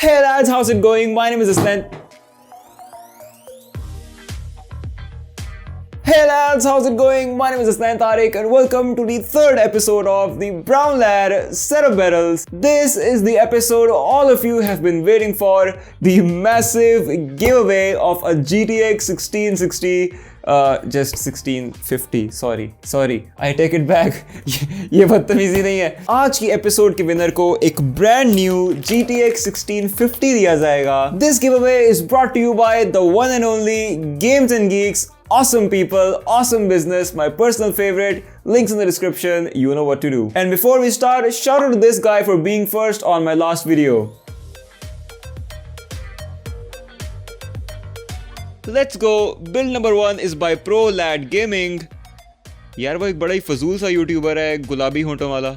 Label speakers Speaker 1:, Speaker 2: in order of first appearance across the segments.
Speaker 1: Hey lads, how's it going? My name is Aslan. Hey lads, how's it going? My name is Aslan Tariq and welcome to the third episode of the Brown Lad Set of Barrels. This is the episode all of you have been waiting for, the massive giveaway of a GTX 1660 just 1650 sorry I take it back ये बदतमीजी नहीं है। आज की episode के winner को एक brand new GTX 1650 दिया जाएगा। This giveaway is brought to you by the one and only Games and Geeks. Awesome people, awesome business, my personal favorite. Links in the description, you know what to do. And before we start, shout out to this guy for being first on my last video. Let's go. Build number 1 is by Pro Lad Gaming. यार वो एक बड़ा ही फजूल सा YouTuber है, गुलाबी होंठों वाला।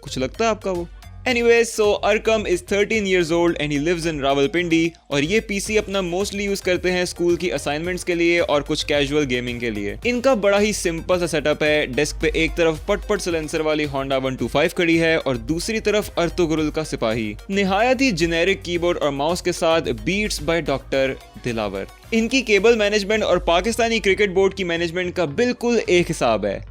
Speaker 1: कुछ लगता है आपका वो? Anyways, so Arkham is 13 years old and he lives in Rawalpindi और ये पीसी अपना मोस्टली यूज करते हैं स्कूल की असाइनमेंट्स के लिए और कुछ कैजुअल गेमिंग के लिए। इनका बड़ा ही सिंपल सा सेटअप है। डेस्क पे एक तरफ पट सिलेंसर वाली Honda 125 खड़ी है और दूसरी तरफ अर्तुगरुल का सिपाही। निहायत ही जेनेरिक कीबोर्ड और माउस के साथ बीट्स बाय डॉक्टर दिलावर। इनकी केबल मैनेजमेंट और पाकिस्तानी क्रिकेट बोर्ड की मैनेजमेंट का बिल्कुल एक हिसाब है,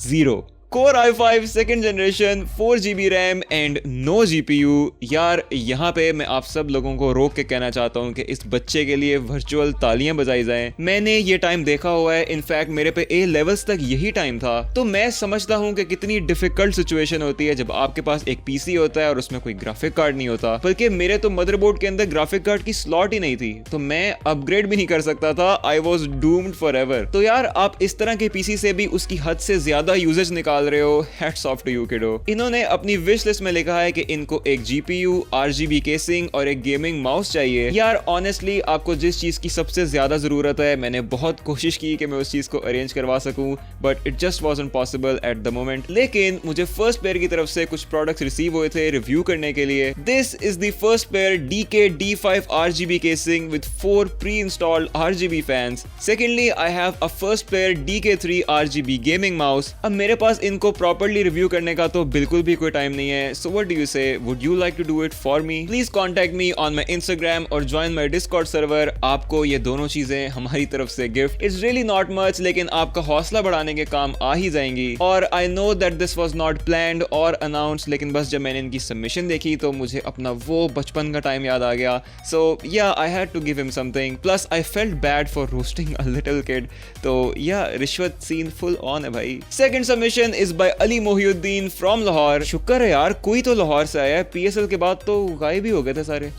Speaker 1: 0। Core i5 second generation 4GB RAM and no GPU। यार यहाँ पे मैं आप सब लोगों को रोक के कहना चाहता हूँ कि इस बच्चे के लिए वर्चुअल तालियां बजाई जाएं। मैंने ये टाइम देखा हुआ है, इनफैक्ट मेरे पे A लेवल्स तक यही टाइम था। तो मैं समझता हूँ कि कितनी डिफिकल्ट सिचुएशन होती है जब आपके पास एक पीसी होता है और उसमें कोई ग्राफिक कार्ड नहीं होता। बल्कि मेरे तो मदरबोर्ड के अंदर ग्राफिक कार्ड की स्लॉट ही नहीं थी, तो मैं अपग्रेड भी नहीं कर सकता था। I was doomed for ever. तो यार आप इस तरह के पीसी से भी उसकी हद से ज्यादा यूजेज निकाल रहे हो, हैट्स ऑफ टू यू किडो। इन्होंने अपनी विश लिस्ट में लिखा है कि इनको एक GPU, RGB केसिंग और एक गेमिंग माउस चाहिए। यार ऑनेस्टली आपको जिस चीज की सबसे ज्यादा जरूरत है, मैंने बहुत कोशिश की कि मैं उस चीज को अरेंज करवा सकूं, but it just wasn't possible at the moment. लेकिन मुझे फर्स्ट पेयर की तरफ से कुछ प्रोडक्ट्स रिसीव हुए थे रिव्यू करने के लिए। This is the first pair DK D5 RGB casing with 4 pre-installed RGB fans. Secondly I have a first pair DK3 RGB gaming mouse. अब मेरे पास इनको प्रॉपर्ली रिव्यू करने का तो बिल्कुल भी कोई टाइम नहीं है। So what do you say? Would you like to do it for me? Please contact me on my Instagram और ज्वाइन माई डिस्कॉर्ड सर्वर। आपको ये दोनों चीजें हमारी तरफ से gift. It's really not much, लेकिन आपका हौसला बढ़ाने के काम आ ही जाएंगी। और I know that this was not planned और अनाउंस्ड, लेकिन बस जब मैंने इनकी सबमिशन देखी तो मुझे अपना वो बचपन का टाइम याद आ गया। So yeah I had to give him something, plus I felt bad for roasting a little kid. तो या रिश्वत सीन फुल ऑन है भाई। Second submission is by Ali Mohiuddin from Lahore. शुक्र है यार कोई तो लाहौर से आया है, PSL के बाद तो गायब ही हो गए थे सारे।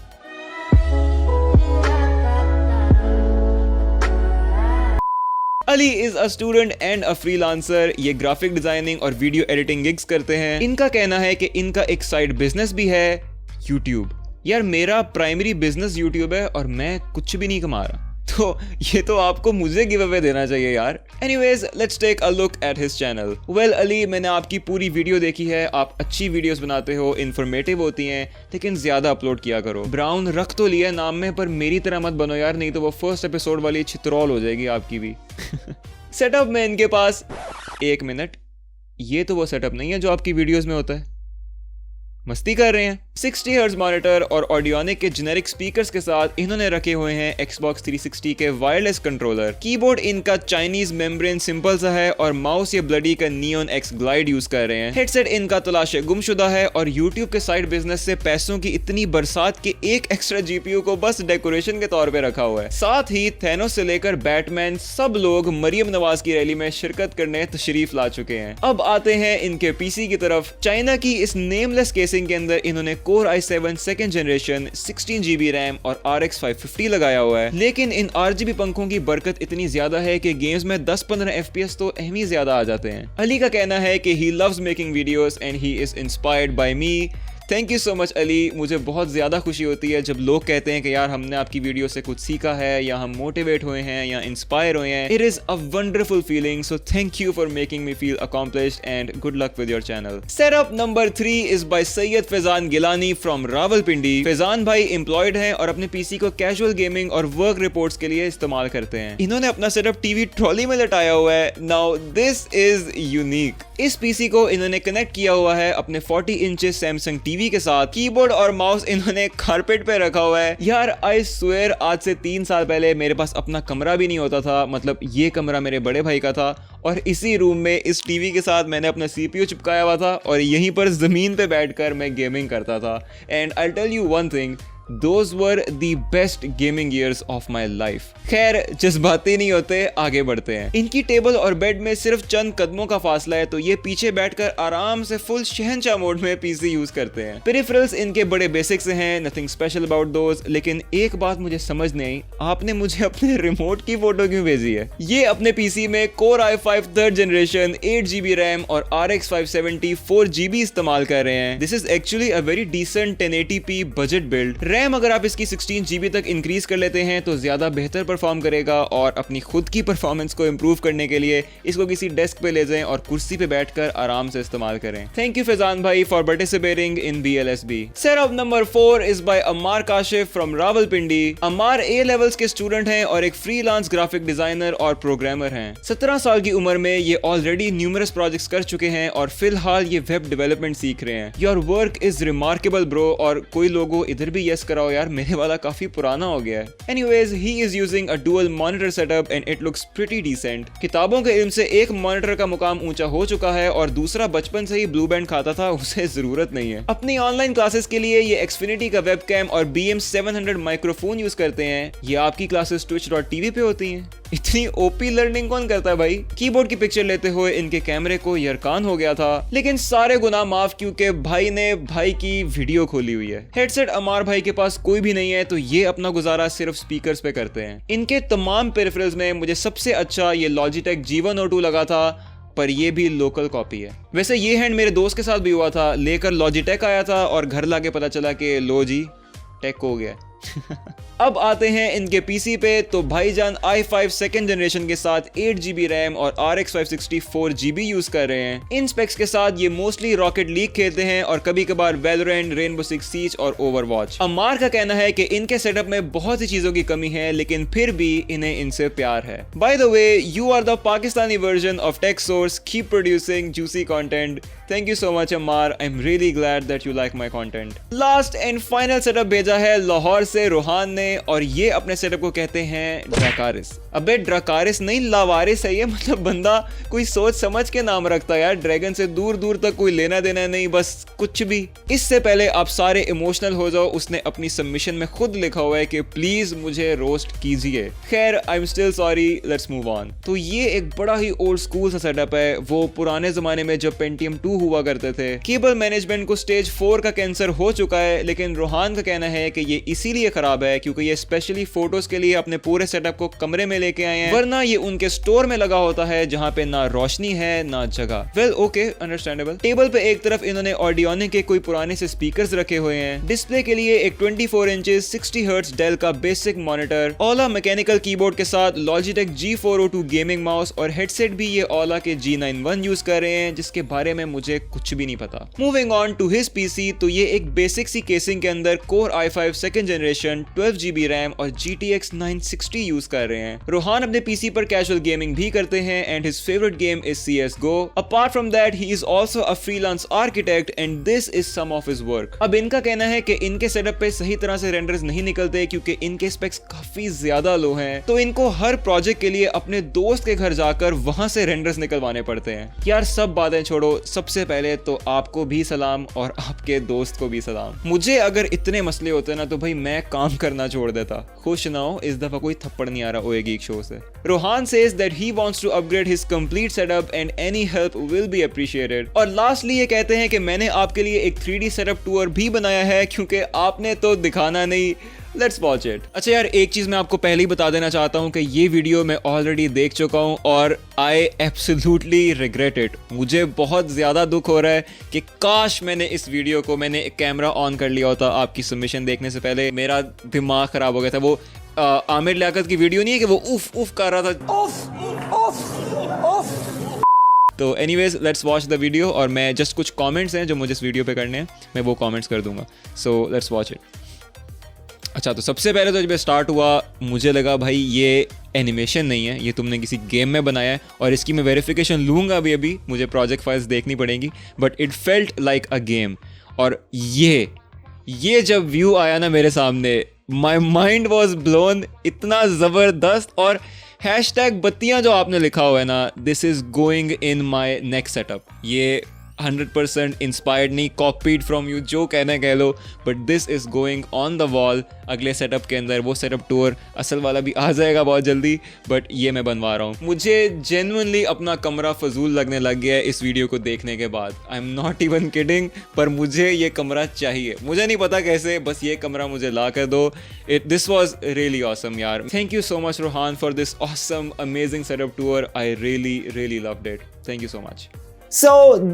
Speaker 1: Ali is a student and a freelancer. ये ग्राफिक डिजाइनिंग और वीडियो एडिटिंग गिग्स करते हैं। इनका कहना है कि इनका एक साइड बिजनेस भी है, यूट्यूब। यार मेरा प्राइमरी बिजनेस यूट्यूब है और मैं कुछ भी नहीं कमा रहा, तो ये तो आपको मुझे गिव अवे देना चाहिए यार। Anyways let's take a look at his channel. Well Ali, मैंने आपकी पूरी वीडियो देखी है। आप अच्छी वीडियोस बनाते हो, इन्फॉर्मेटिव होती हैं, लेकिन ज्यादा अपलोड किया करो। ब्राउन रख तो लिया नाम में, पर मेरी तरह मत बनो यार, नहीं तो वो फर्स्ट एपिसोड वाली छित्रौल हो जाएगी आपकी भी। सेटअप में इनके पास 1 मिनट, ये तो वो सेटअप नहीं है जो आपकी वीडियोस में होता है, मस्ती कर रहे हैं। 60 हर्ट्ज मॉनिटर और ऑडियोनिक के जेनेरिक स्पीकर्स के साथ इन्होंने रखे हुए हैं Xbox 360 के वायरलेस कंट्रोलर। कीबोर्ड इनका चाइनीज मेम्ब्रेन सिंपल सा है और माउस ये ब्लडी का नियॉन X ग्लाइड यूज कर रहे हैं। हेडसेट इनका तलाशे गुमशुदा है और YouTube के साइड बिजनेस से पैसों की इतनी बरसात के एक एक्स्ट्रा GPU को बस डेकोरेशन के तौर पे रखा हुआ है। साथ ही थैनोस से लेकर बैटमैन सब लोग मरियम नवाज की रैली में शिरकत करने तशरीफ ला चुके हैं। अब आते हैं इनके पीसी की तरफ। चाइना की इस नेमलेस केसिंग के अंदर इन्होंने Core i7 second generation 16GB RAM और RX 550 लगाया हुआ है। लेकिन इन RGB पंखों की बरकत इतनी ज्यादा है कि गेम्स में 10-15 FPS तो अहमी ज्यादा आ जाते हैं। अली का कहना है कि he loves making videos and he is inspired by me। Thank you so much Ali. मुझे बहुत ज़्यादा खुशी होती है जब लोग कहते हैं कि यार हमने आपकी वीडियो से कुछ सीखा है, या हम मोटिवेट हुए हैं, या इंस्पायर हुए हैं। It is a wonderful feeling, so thank you for making me feel accomplished and good luck with your channel. Setup number 3 is by Syed Faizan Gilani from Rawalpindi. Faizan भाई एम्प्लॉयड हैं और अपने पीसी को कैजुअल गेमिंग और वर्क रिपोर्ट्स के लिए इस्तेमाल करते हैं। इन्होंने अपना सेटअप टीवी ट्रॉली में लटाया हुआ है। Now this is unique. इस पीसी को इन्होंने कनेक्ट किया हुआ है अपने 40 इंच सैमसंग टीवी के साथ कीबोर्ड और माउस इन्होंने कारपेट पे रखा हुआ है। यार आई स्वेयर आज से 3 साल पहले मेरे पास अपना कमरा भी नहीं होता था, मतलब ये कमरा मेरे बड़े भाई का था और इसी रूम में इस टीवी के साथ मैंने अपना CPU चिपकाया हुआ था और यहीं पर जमीन पे बैठकर मैं गेमिंग करता था। And I tell you one thing, Those were the best gaming years of my life। खैर जज्बाती नहीं होते, आगे बढ़ते हैं। इनकी टेबल और बेड में सिर्फ चंद कदमों का फासला है, तो ये पीछे बैठकर आराम से फुल शहंशाह मोड में पीसी यूज करते हैं। पेरिफेरल्स इनके बड़े बेसिक से हैं, नथिंग स्पेशल अबाउट दोज। लेकिन एक बात मुझे समझ नहीं आई, आपने मुझे अपने रिमोट की फोटो क्यों भेजी है? ये अपने पीसी में Core i5 3rd generation 8GB RAM और RX 570 4GB इस्तेमाल कर रहे हैं। This is actually a very decent 1080p budget build. RAM अगर आप इसकी 16GB तक इंक्रीज कर लेते हैं तो ज्यादा बेहतर परफॉर्म करेगा और अपनी खुद की परफॉर्मेंस को इंप्रूव करने के लिए इसको किसी डेस्क पे ले जाएं और कुर्सी पे बैठकर आराम से इस्तेमाल करें। थैंक यू फैजान भाई for participating in BLSB। Setup number 4 is by Ammar Kashif from Rawalpindi. Ammar A levels के स्टूडेंट हैं और एक फ्रीलांस ग्राफिक डिजाइनर और प्रोग्रामर हैं। 17 साल की उम्र में ये ऑलरेडी न्यूमरस प्रोजेक्ट्स कर चुके हैं और फिलहाल ये वेब डेवलपमेंट सीख रहे हैं। Your work is remarkable bro. और कोई लोगों इधर भी यस कराओ यार, मेरे वाला काफी पुराना हो गया है। Anyways he is using a dual monitor setup and it looks pretty decent. किताबों के इल्म से एक मॉनिटर का मुकाम ऊंचा हो चुका है और दूसरा बचपन से ही ब्लू बैंड खाता था, उसे जरूरत नहीं है। अपनी ऑनलाइन क्लासेस के लिए ये Xfinity का वेबकैम और BM700 माइक्रोफोन यूज करते हैं। ये आपकी क्लासेस twitch.tv पे होती हैं। इतनी ओपी लर्निंग कौन करता है भाई? कीबोर्ड की पिक्चर लेते हुए इनके कैमरे को यरकान हो गया था, लेकिन सारे गुनाह माफ क्योंकि भाई ने भाई की वीडियो खोली हुई है। हेडसेट अमार भाई के पास कोई भी नहीं है, तो ये अपना गुजारा सिर्फ स्पीकर्स पे करते हैं। इनके तमाम पेरिफेरल्स में मुझे सबसे अच्छा ये Logitech G102 लगा था, पर ये भी लोकल कॉपी है। वैसे ये हैंड मेरे दोस्त के साथ भी हुआ था, लेकर Logitech आया था और घर लाके पता चला कि लो जी टेक हो गया। अब आते हैं इनके पीसी पे, तो भाईजान i5 2nd जनरेशन के साथ 8GB रैम और RX 560 4GB यूज कर रहे हैं। इन स्पेक्स के साथ ये मोस्टली रॉकेट लीग खेलते हैं और कभी कभार वैलोरेंट, रेनबो सिक्स सीज और ओवरवॉच। अम्मार का कहना है कि इनके सेटअप में बहुत सी चीजों की कमी है, लेकिन फिर भी इन्हें इनसे प्यार है। By the way, you are the Pakistani version of Tech Source, keep producing juicy content. Thank you so much Ammar, I am really glad that you like my content. Last and final setup भेजा है लाहौर से रोहान ने, और ये अपने setup को कहते हैं ड्रैकारिस। अबे ड्रैकारिस नहीं, लावारिस है ये, मतलब बंदा कोई सोच समझ के नाम रखता है यार। ड्रैगन से दूर दूर तक कोई लेना देना नहीं, बस कुछ भी। इससे पहले आप सारे इमोशनल हो जाओ, उसने अपनी सबमिशन में खुद लिखा हुआ है कि प्लीज मुझे रोस्ट कीजिए। खैर I am still sorry, let's move on. तो ये एक बड़ा ही ओल्ड स्कूल सा सेटअप है, वो पुराने जमाने में जब Pentium 2 हुआ करते थे। केबल मैनेजमेंट को स्टेज 4 का कैंसर हो चुका है, लेकिन रोहान का कहना है कि ये इसीलिए खराब है क्योंकि ये स्पेशली फोटोज के लिए अपने पूरे सेटअप को कमरे में लेके आए हैं, वरना ये उनके स्टोर में लगा होता है जहाँ पे ना रोशनी है ना जगह। Well okay, understandable. टेबल पे एक तरफ इन्होंने ऑडियोनिक के कोई पुराने से स्पीकर्स रखे हुए हैं। डिस्प्ले के लिए एक 24 इंचेस 60 हर्ट्ज डेल का बेसिक मॉनिटर, ओला मैकेनिकल कीबोर्ड के साथ Logitech G402 गेमिंग माउस और हेडसेट भी ये ओला के G91 यूज कर रहे हैं, जिसके बारे में मुझे कुछ भी नहीं पता। Moving on to his PC, तो ये एक बेसिक सी केसिंग के अंदर Core i5 2nd generation 12GB RAM और GTX 960 यूज कर रहे हैं। रोहान अपने पीसी पर कैजुअल गेमिंग भी करते हैं and his favourite game is CS:GO। Apart from that he is also a freelance architect and this is some of his work. अब इनका कहना है कि इनके सेटअप पे सही तरह से रेंडर्स नहीं निकलते क्योंकि इनके स्पेक्स काफी ज्यादा लो हैं, तो इनको हर प्रोजेक्ट के लिए अपने दोस्त के घर जाकर वहां से रेंडर्स निकलवाने पड़ते हैं। यार सब बातें छोड़ो, सबसे पहले तो आपको भी सलाम और आपके दोस्त को भी सलाम। मुझे अगर इतने मसले होते ना तो भाई मैं काम करना छोड़ देता। खुश ना हो, इस दफा कोई थप्पड़ नहीं आ रहा ओए गीक शो से। Rohan says that he wants to upgrade his complete setup and any help will be appreciated. और लास्टली ये कहते हैं कि मैंने आपके लिए एक 3D सेटअप टूर भी बनाया है क्योंकि आपने तो दिखाना नहीं। Let's watch it. अच्छा यार, एक चीज मैं आपको पहले ही बता देना चाहता हूँ कि ये वीडियो मैं ऑलरेडी देख चुका हूँ और आई एब्सोल्युटली रिग्रेट इट। मुझे बहुत ज्यादा दुख हो रहा है कि काश मैंने इस वीडियो को कैमरा ऑन कर लिया होता आपकी सबमिशन देखने से पहले। मेरा दिमाग खराब हो गया था। वो आमिर लियाकत की वीडियो नहीं है कि वो उफ उफ कर रहा था, उफ उफ उफ। तो anyways let's watch the video, और मैं जस्ट कुछ कमेंट्स हैं जो मुझे इस वीडियो पे करने हैं, मैं वो कमेंट्स कर दूंगा। So let's watch it. अच्छा, तो सबसे पहले तो जब स्टार्ट हुआ मुझे लगा भाई ये एनिमेशन नहीं है, ये तुमने किसी गेम में बनाया है, और इसकी मैं वेरिफिकेशन लूँगा अभी मुझे प्रोजेक्ट फाइल्स देखनी पड़ेंगी, but it felt like a game. और ये जब व्यू आया ना मेरे सामने, माई माइंड वॉज ब्लोन, इतना ज़बरदस्त। और हैशटैग बत्तियाँ जो आपने लिखा हुआ है ना, this is going in my next setup, ये 100% इंस्पायर्ड नहीं, कॉपीड फ्रॉम यू, जो कहना कह लो, but this is going on the wall अगले सेटअप के अंदर। वो सेटअप टूर असल वाला भी आ जाएगा बहुत जल्दी, बट ये मैं बनवा रहा हूँ। मुझे जेन्युइनली अपना कमरा फजूल लगने लग गया है इस वीडियो को देखने के बाद। I am not even kidding, पर मुझे ये कमरा चाहिए, मुझे नहीं पता कैसे, बस ये कमरा मुझे ला कर दो। दिस वॉज रियली ऑसम यार। Thank you so much Rohan for this awesome amazing setup tour. I really loved it. Thank you so much. So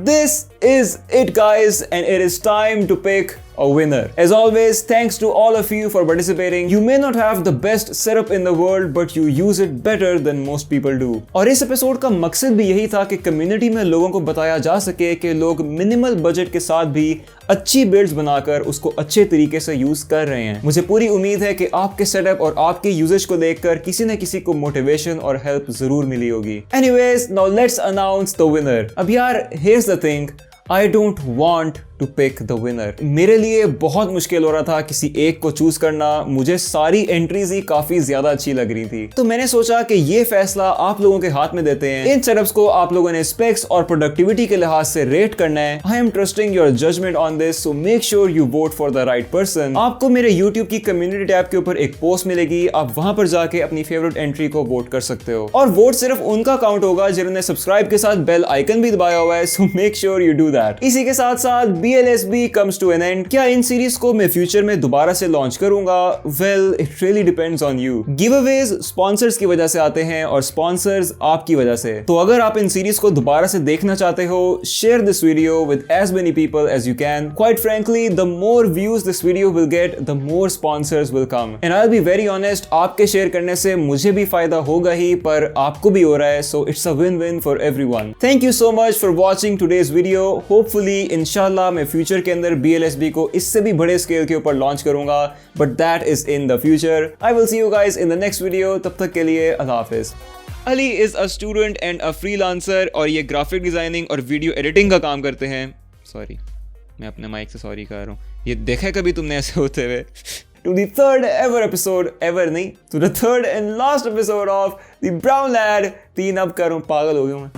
Speaker 1: this is it guys, and it is time to pick a winner. As always, thanks to all of you for participating. You may not have the best setup in the world, but you use it better than most people do. और इस episode का मकसद भी यही था कि community में लोगों को बताया जा सके कि लोग मिनिमल बजट के साथ भी अच्छी बिल्ड्स बनाकर उसको अच्छे तरीके से यूज कर रहे हैं। मुझे पूरी उम्मीद है कि आपके सेटअप और आपके यूजेज को देखकर किसी न किसी को मोटिवेशन और हेल्प जरूर मिली होगी। Anyways, now let's announce the winner. अब यार, here's the thing. I don't want to pick the winner. मेरे लिए बहुत मुश्किल हो रहा था किसी एक को चूज करना। मुझे सारी एंट्रीज ही काफी ज्यादा अच्छी लग रही थी, तो मैंने सोचा कि ये फैसला आप लोगों के हाथ में देते हैं। इन सेटअप्स को आप लोगों ने स्पेक्स और प्रोडक्टिविटी के लिहाज से रेट करना है। I am trusting your judgment on this, so make sure you vote for the right person. आपको मेरे YouTube की कम्युनिटी टैब के ऊपर एक पोस्ट मिलेगी, आप वहां पर जाके अपनी फेवरेट एंट्री को वोट कर सकते हो, और वोट सिर्फ उनका काउंट होगा जिन्होंने सब्सक्राइब के साथ बेल आइकन भी दबाया हुआ है, so make sure you do that. इसी के साथ साथ BLSB comes to an end. क्या इन सीरीज को मैं फ्यूचर में दोबारा से लॉन्च करूंगा? Well, it really depends on you. Giveaways sponsors की वजह से आते हैं और स्पॉन्सर्स आपकी वजह से। तो अगर आप इन सीरीज को दोबारा से देखना चाहते हो, share this video with as many people as you can. Quite frankly, the more views this video will get, the more sponsors will come. And I'll be very honest, आपके share करने से मुझे भी फायदा होगा ही, पर आपको भी हो रहा है, so it's a win-win for everyone. Thank you so much for watching today's video. Hopefully, इंशाल्लाह मैं फ्यूचर के अंदर BLSB को इससे भी बड़े स्केल के ऊपर लॉन्च करूंगा, but that is in the future. I will see you guys in the next video. तब तक के लिए अल्लाह हाफिज. Ali is a student and a freelancer, और ये ग्राफिक डिजाइनिंग और वीडियो एडिटिंग का काम करते हैं. सॉरी, मैं अपने माइक से सॉरी कह रहा हूँ. ये देखा है कभी तुमने ऐसे होते हुए? To the third ever episode, ever नहीं, to the third and last episode of the Brown Lad. 3 अब करूँ, पागल हो गया मैं.